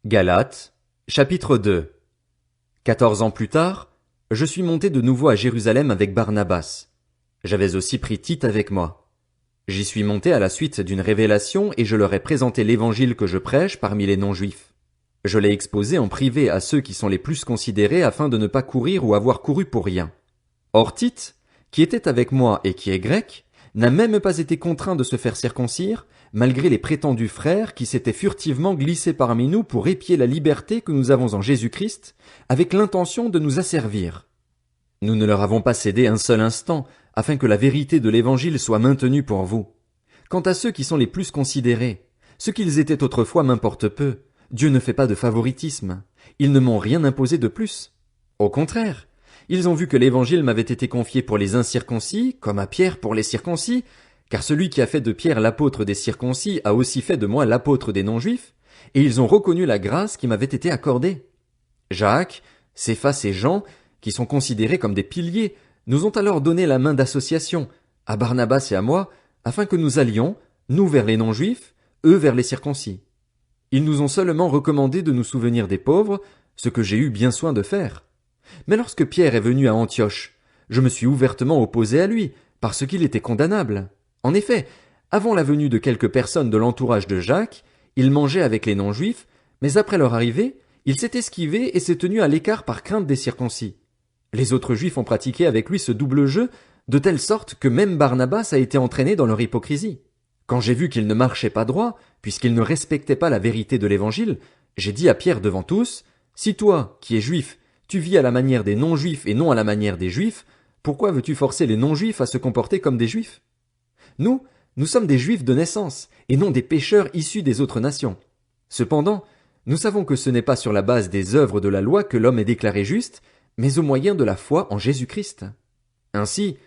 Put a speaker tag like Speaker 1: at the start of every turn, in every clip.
Speaker 1: Galates, chapitre 2. 14 ans plus tard, je suis monté de nouveau à Jérusalem avec Barnabas. J'avais aussi pris Tite avec moi. J'y suis monté à la suite d'une révélation et je leur ai présenté l'évangile que je prêche parmi les non-juifs. Je l'ai exposé en privé à ceux qui sont les plus considérés afin de ne pas courir ou avoir couru pour rien. Or Tite, qui était avec moi et qui est grec, n'a même pas été contraint de se faire circoncire, malgré les prétendus frères qui s'étaient furtivement glissés parmi nous pour épier la liberté que nous avons en Jésus-Christ, avec l'intention de nous asservir. Nous ne leur avons pas cédé un seul instant, afin que la vérité de l'Évangile soit maintenue pour vous. Quant à ceux qui sont les plus considérés, ce qu'ils étaient autrefois m'importe peu. Dieu ne fait pas de favoritisme. Ils ne m'ont rien imposé de plus. Au contraire, ils ont vu que l'Évangile m'avait été confié pour les incirconcis, comme à Pierre pour les circoncis, car celui qui a fait de Pierre l'apôtre des circoncis a aussi fait de moi l'apôtre des non-juifs, et ils ont reconnu la grâce qui m'avait été accordée. Jacques, Céphas et Jean, qui sont considérés comme des piliers, nous ont alors donné la main d'association, à Barnabas et à moi, afin que nous allions, nous vers les non-juifs, eux vers les circoncis. Ils nous ont seulement recommandé de nous souvenir des pauvres, ce que j'ai eu bien soin de faire. Mais lorsque Pierre est venu à Antioche, je me suis ouvertement opposé à lui, parce qu'il était condamnable. En effet, avant la venue de quelques personnes de l'entourage de Jacques, il mangeait avec les non-juifs, mais après leur arrivée, il s'est esquivé et s'est tenu à l'écart par crainte des circoncis. Les autres juifs ont pratiqué avec lui ce double jeu, de telle sorte que même Barnabas a été entraîné dans leur hypocrisie. Quand j'ai vu qu'il ne marchait pas droit, puisqu'il ne respectait pas la vérité de l'Évangile, j'ai dit à Pierre devant tous, « Si toi, qui es juif, tu vis à la manière des non-juifs et non à la manière des juifs, pourquoi veux-tu forcer les non-juifs à se comporter comme des juifs? Nous sommes des juifs de naissance, et non des pécheurs issus des autres nations. Cependant, nous savons que ce n'est pas sur la base des œuvres de la loi que l'homme est déclaré juste, mais au moyen de la foi en Jésus-Christ. Ainsi,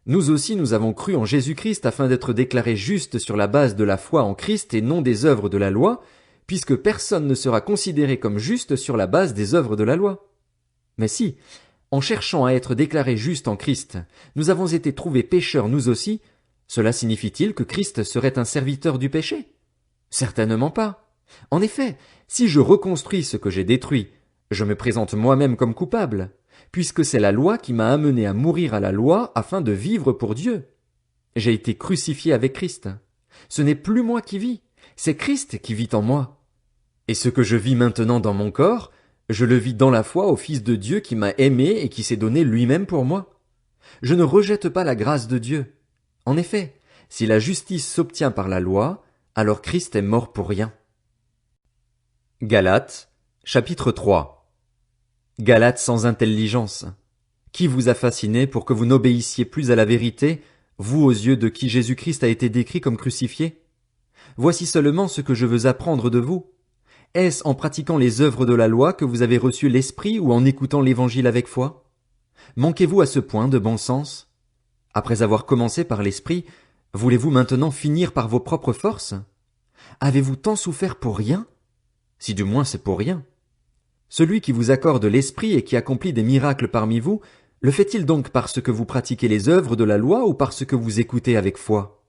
Speaker 1: nous aussi nous avons cru en Jésus-Christ afin d'être déclarés justes sur la base de la foi en Christ et non des œuvres de la loi, puisque personne ne sera considéré comme juste sur la base des œuvres de la loi. Mais si, en cherchant à être déclarés justes en Christ, nous avons été trouvés pécheurs nous aussi, cela signifie-t-il que Christ serait un serviteur du péché? Certainement pas. En effet, si je reconstruis ce que j'ai détruit, je me présente moi-même comme coupable, puisque c'est la loi qui m'a amené à mourir à la loi afin de vivre pour Dieu. J'ai été crucifié avec Christ. Ce n'est plus moi qui vis, c'est Christ qui vit en moi. Et ce que je vis maintenant dans mon corps, je le vis dans la foi au Fils de Dieu qui m'a aimé et qui s'est donné lui-même pour moi. Je ne rejette pas la grâce de Dieu. En effet, si la justice s'obtient par la loi, alors Christ est mort pour rien. Galates, chapitre 3. Galates sans intelligence. Qui vous a fasciné pour que vous n'obéissiez plus à la vérité, vous aux yeux de qui Jésus-Christ a été décrit comme crucifié? Voici seulement ce que je veux apprendre de vous. Est-ce en pratiquant les œuvres de la loi que vous avez reçu l'Esprit ou en écoutant l'Évangile avec foi? Manquez-vous à ce point de bon sens? Après avoir commencé par l'Esprit, voulez-vous maintenant finir par vos propres forces? Avez-vous tant souffert pour rien? Si du moins c'est pour rien. Celui qui vous accorde l'Esprit et qui accomplit des miracles parmi vous, le fait-il donc parce que vous pratiquez les œuvres de la loi ou parce que vous écoutez avec foi?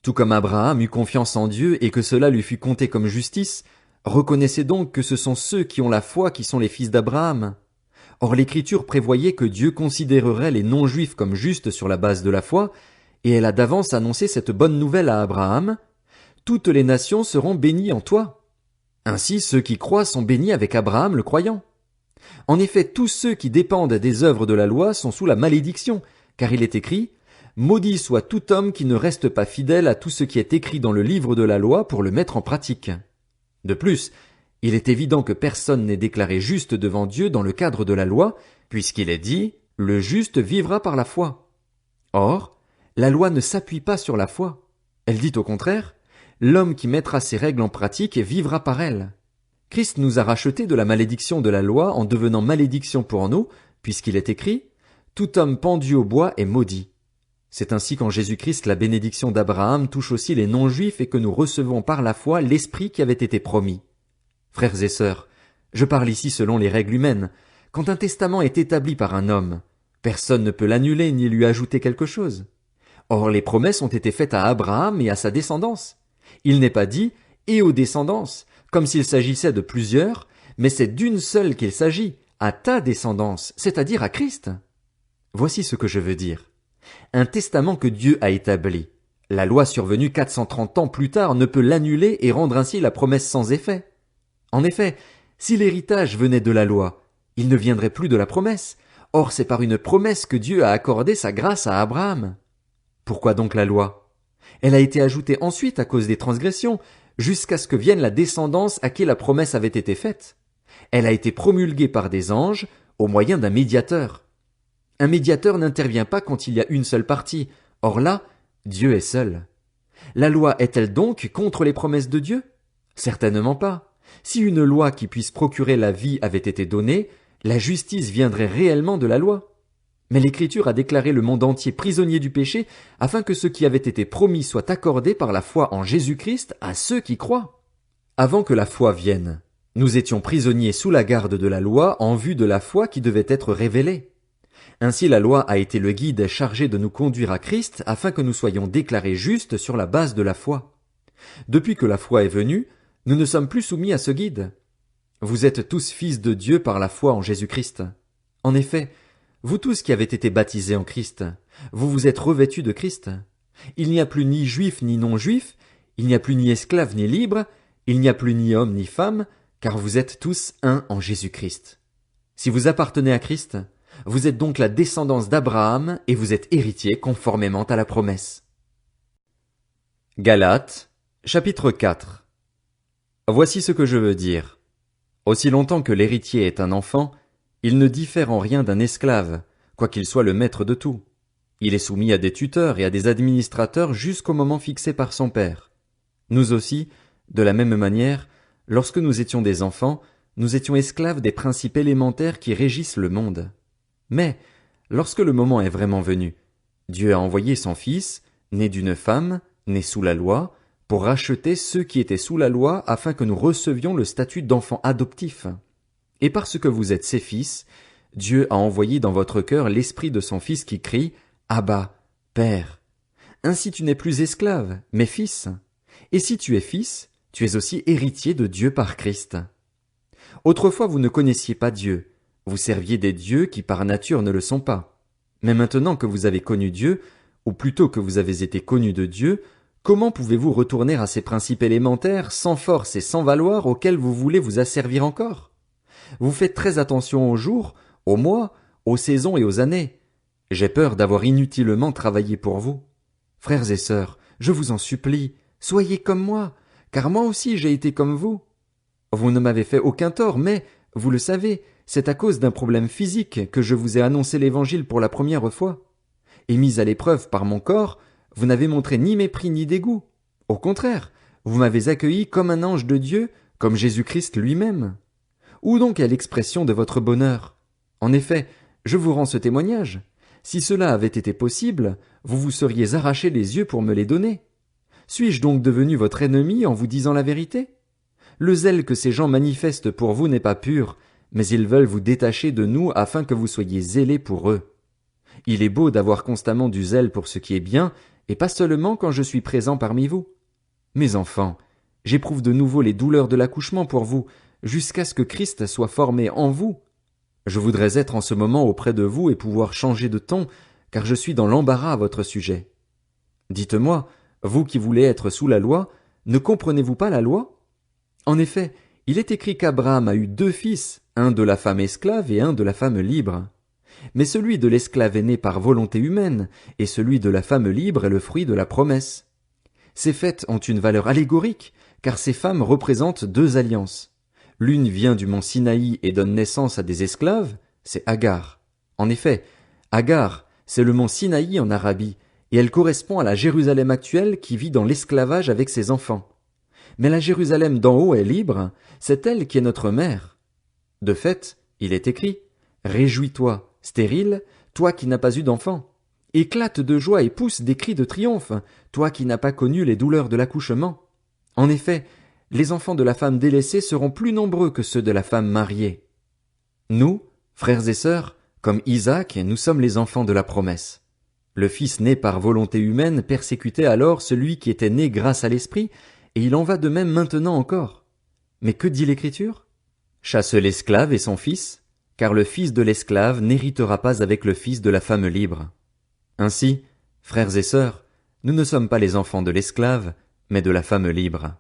Speaker 1: Tout comme Abraham eut confiance en Dieu et que cela lui fut compté comme justice, reconnaissez donc que ce sont ceux qui ont la foi qui sont les fils d'Abraham. Or l'Écriture prévoyait que Dieu considérerait les non-juifs comme justes sur la base de la foi, et elle a d'avance annoncé cette bonne nouvelle à Abraham. Toutes les nations seront bénies en toi. Ainsi ceux qui croient sont bénis avec Abraham le croyant. En effet, tous ceux qui dépendent des œuvres de la loi sont sous la malédiction, car il est écrit, « Maudit soit tout homme qui ne reste pas fidèle à tout ce qui est écrit dans le livre de la loi pour le mettre en pratique. » De plus, il est évident que personne n'est déclaré juste devant Dieu dans le cadre de la loi, puisqu'il est dit « Le juste vivra par la foi ». Or, la loi ne s'appuie pas sur la foi. Elle dit au contraire « L'homme qui mettra ces règles en pratique vivra par elles ». Christ nous a rachetés de la malédiction de la loi en devenant malédiction pour nous, puisqu'il est écrit « Tout homme pendu au bois est maudit ». C'est ainsi qu'en Jésus-Christ la bénédiction d'Abraham touche aussi les non-juifs et que nous recevons par la foi l'Esprit qui avait été promis. Frères et sœurs, je parle ici selon les règles humaines. Quand un testament est établi par un homme, personne ne peut l'annuler ni lui ajouter quelque chose. Or les promesses ont été faites à Abraham et à sa descendance. Il n'est pas dit « et aux descendances », comme s'il s'agissait de plusieurs, mais c'est d'une seule qu'il s'agit, à ta descendance, c'est-à-dire à Christ. Voici ce que je veux dire. Un testament que Dieu a établi. La loi survenue 430 ans plus tard ne peut l'annuler et rendre ainsi la promesse sans effet. En effet, si l'héritage venait de la loi, il ne viendrait plus de la promesse. Or c'est par une promesse que Dieu a accordé sa grâce à Abraham. Pourquoi donc la loi? Elle a été ajoutée ensuite à cause des transgressions, jusqu'à ce que vienne la descendance à qui la promesse avait été faite. Elle a été promulguée par des anges au moyen d'un médiateur. Un médiateur n'intervient pas quand il y a une seule partie. Or là, Dieu est seul. La loi est-elle donc contre les promesses de Dieu? Certainement pas. Si une loi qui puisse procurer la vie avait été donnée, la justice viendrait réellement de la loi. Mais l'Écriture a déclaré le monde entier prisonnier du péché afin que ce qui avait été promis soit accordé par la foi en Jésus-Christ à ceux qui croient. Avant que la foi vienne, nous étions prisonniers sous la garde de la loi en vue de la foi qui devait être révélée. Ainsi la loi a été le guide chargé de nous conduire à Christ afin que nous soyons déclarés justes sur la base de la foi. Depuis que la foi est venue, nous ne sommes plus soumis à ce guide. Vous êtes tous fils de Dieu par la foi en Jésus-Christ. En effet, vous tous qui avez été baptisés en Christ, vous vous êtes revêtus de Christ. Il n'y a plus ni juif ni non-juif, il n'y a plus ni esclave ni libre, il n'y a plus ni homme ni femme, car vous êtes tous un en Jésus-Christ. Si vous appartenez à Christ, vous êtes donc la descendance d'Abraham et vous êtes héritiers conformément à la promesse. Galates, chapitre 4. Voici ce que je veux dire. Aussi longtemps que l'héritier est un enfant, il ne diffère en rien d'un esclave, quoiqu'il soit le maître de tout. Il est soumis à des tuteurs et à des administrateurs jusqu'au moment fixé par son père. Nous aussi, de la même manière, lorsque nous étions des enfants, nous étions esclaves des principes élémentaires qui régissent le monde. Mais, lorsque le moment est vraiment venu, Dieu a envoyé son Fils, né d'une femme, né sous la loi, pour racheter ceux qui étaient sous la loi afin que nous recevions le statut d'enfants adoptifs. Et parce que vous êtes ses fils, Dieu a envoyé dans votre cœur l'esprit de son Fils qui crie « Abba, Père ». Ainsi tu n'es plus esclave, mais fils. Et si tu es fils, tu es aussi héritier de Dieu par Christ. Autrefois vous ne connaissiez pas Dieu, vous serviez des dieux qui par nature ne le sont pas. Mais maintenant que vous avez connu Dieu, ou plutôt que vous avez été connus de Dieu, comment pouvez-vous retourner à ces principes élémentaires sans force et sans valoir auxquels vous voulez vous asservir encore? Vous faites très attention aux jours, aux mois, aux saisons et aux années. J'ai peur d'avoir inutilement travaillé pour vous. Frères et sœurs, je vous en supplie, soyez comme moi, car moi aussi j'ai été comme vous. Vous ne m'avez fait aucun tort, mais, vous le savez, c'est à cause d'un problème physique que je vous ai annoncé l'Évangile pour la première fois. Et mis à l'épreuve par mon corps, vous n'avez montré ni mépris ni dégoût. Au contraire, vous m'avez accueilli comme un ange de Dieu, comme Jésus-Christ lui-même. Où donc est l'expression de votre bonheur? En effet, je vous rends ce témoignage. Si cela avait été possible, vous vous seriez arraché les yeux pour me les donner. Suis-je donc devenu votre ennemi en vous disant la vérité? Le zèle que ces gens manifestent pour vous n'est pas pur, mais ils veulent vous détacher de nous afin que vous soyez zélés pour eux. Il est beau d'avoir constamment du zèle pour ce qui est bien, et pas seulement quand je suis présent parmi vous. Mes enfants, j'éprouve de nouveau les douleurs de l'accouchement pour vous, jusqu'à ce que Christ soit formé en vous. Je voudrais être en ce moment auprès de vous et pouvoir changer de ton, car je suis dans l'embarras à votre sujet. Dites-moi, vous qui voulez être sous la loi, ne comprenez-vous pas la loi? En effet, il est écrit qu'Abraham a eu 2 fils, un de la femme esclave et un de la femme libre. Mais celui de l'esclave est né par volonté humaine, et celui de la femme libre est le fruit de la promesse. Ces fêtes ont une valeur allégorique, car ces femmes représentent 2 alliances. L'une vient du mont Sinaï et donne naissance à des esclaves, c'est Agar. En effet, Agar, c'est le mont Sinaï en Arabie, et elle correspond à la Jérusalem actuelle qui vit dans l'esclavage avec ses enfants. Mais la Jérusalem d'en haut est libre, c'est elle qui est notre mère. De fait, il est écrit « Réjouis-toi, stérile, toi qui n'as pas eu d'enfant. Éclate de joie et pousse des cris de triomphe, toi qui n'as pas connu les douleurs de l'accouchement. En effet, les enfants de la femme délaissée seront plus nombreux que ceux de la femme mariée. Nous, frères et sœurs, comme Isaac, nous sommes les enfants de la promesse. Le fils né par volonté humaine persécutait alors celui qui était né grâce à l'esprit, et il en va de même maintenant encore. Mais que dit l'Écriture? Chasse l'esclave et son fils, car le fils de l'esclave n'héritera pas avec le fils de la femme libre. Ainsi, frères et sœurs, nous ne sommes pas les enfants de l'esclave, mais de la femme libre.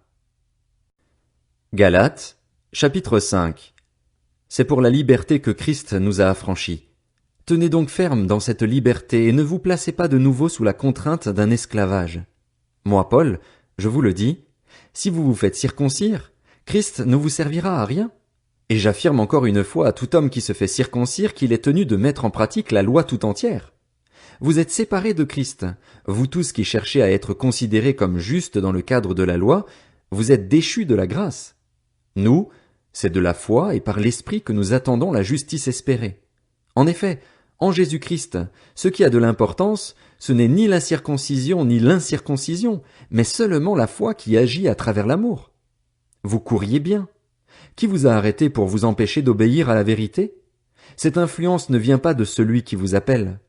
Speaker 1: Galates, chapitre 5. C'est pour la liberté que Christ nous a affranchis. Tenez donc ferme dans cette liberté et ne vous placez pas de nouveau sous la contrainte d'un esclavage. Moi, Paul, je vous le dis, si vous vous faites circoncire, Christ ne vous servira à rien. Et j'affirme encore une fois à tout homme qui se fait circoncire qu'il est tenu de mettre en pratique la loi tout entière. Vous êtes séparés de Christ, vous tous qui cherchez à être considérés comme justes dans le cadre de la loi, vous êtes déchus de la grâce. Nous, c'est de la foi et par l'Esprit que nous attendons la justice espérée. En effet, en Jésus-Christ, ce qui a de l'importance, ce n'est ni la circoncision ni l'incirconcision, mais seulement la foi qui agit à travers l'amour. Vous courriez bien. Qui vous a arrêté pour vous empêcher d'obéir à la vérité? Cette influence ne vient pas de celui qui vous appelle.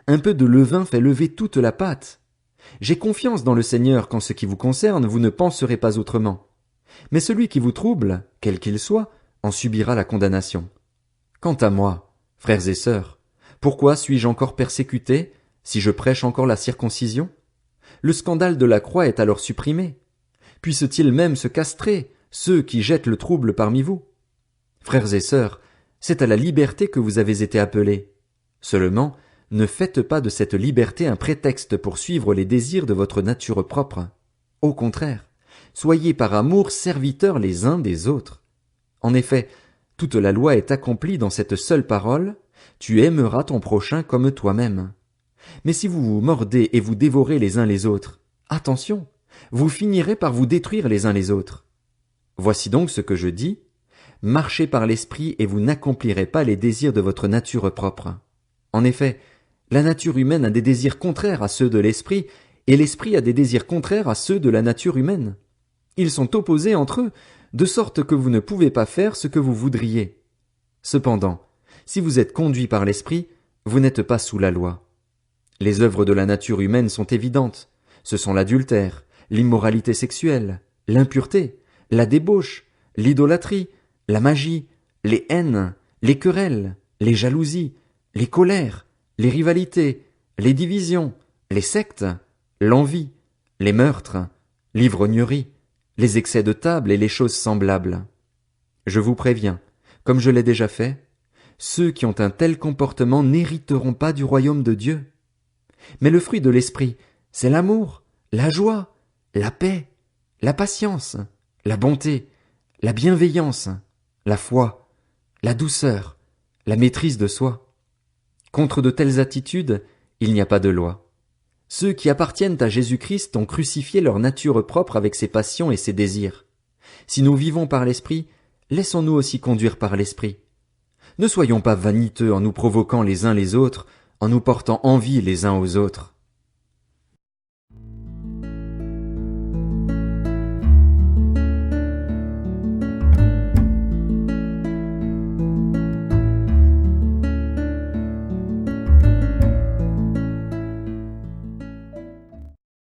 Speaker 1: Un peu de levain fait lever toute la pâte. J'ai confiance dans le Seigneur qu'en ce qui vous concerne, vous ne penserez pas autrement. Mais celui qui vous trouble, quel qu'il soit, en subira la condamnation. Quant à moi, frères et sœurs, pourquoi suis-je encore persécuté, si je prêche encore la circoncision? Le scandale de la croix est alors supprimé. Puissent-ils même se castrer, ceux qui jettent le trouble parmi vous? Frères et sœurs, c'est à la liberté que vous avez été appelés. Seulement, ne faites pas de cette liberté un prétexte pour suivre les désirs de votre nature propre. Au contraire, soyez par amour serviteurs les uns des autres. En effet, toute la loi est accomplie dans cette seule parole, tu aimeras ton prochain comme toi-même. Mais si vous vous mordez et vous dévorez les uns les autres, attention, vous finirez par vous détruire les uns les autres. Voici donc ce que je dis, marchez par l'esprit et vous n'accomplirez pas les désirs de votre nature propre. En effet, la nature humaine a des désirs contraires à ceux de l'esprit, et l'esprit a des désirs contraires à ceux de la nature humaine. Ils sont opposés entre eux, de sorte que vous ne pouvez pas faire ce que vous voudriez. Cependant, si vous êtes conduits par l'esprit, vous n'êtes pas sous la loi. Les œuvres de la nature humaine sont évidentes. Ce sont l'adultère, l'immoralité sexuelle, l'impureté, la débauche, l'idolâtrie, la magie, les haines, les querelles, les jalousies, les colères, les rivalités, les divisions, les sectes, l'envie, les meurtres, l'ivrognerie, les excès de table et les choses semblables. Je vous préviens, comme je l'ai déjà fait, ceux qui ont un tel comportement n'hériteront pas du royaume de Dieu. Mais le fruit de l'esprit, c'est l'amour, la joie, la paix, la patience, la bonté, la bienveillance, la foi, la douceur, la maîtrise de soi. Contre de telles attitudes, il n'y a pas de loi. Ceux qui appartiennent à Jésus-Christ ont crucifié leur nature propre avec ses passions et ses désirs. Si nous vivons par l'Esprit, laissons-nous aussi conduire par l'Esprit. Ne soyons pas vaniteux en nous provoquant les uns les autres, en nous portant envie les uns aux autres.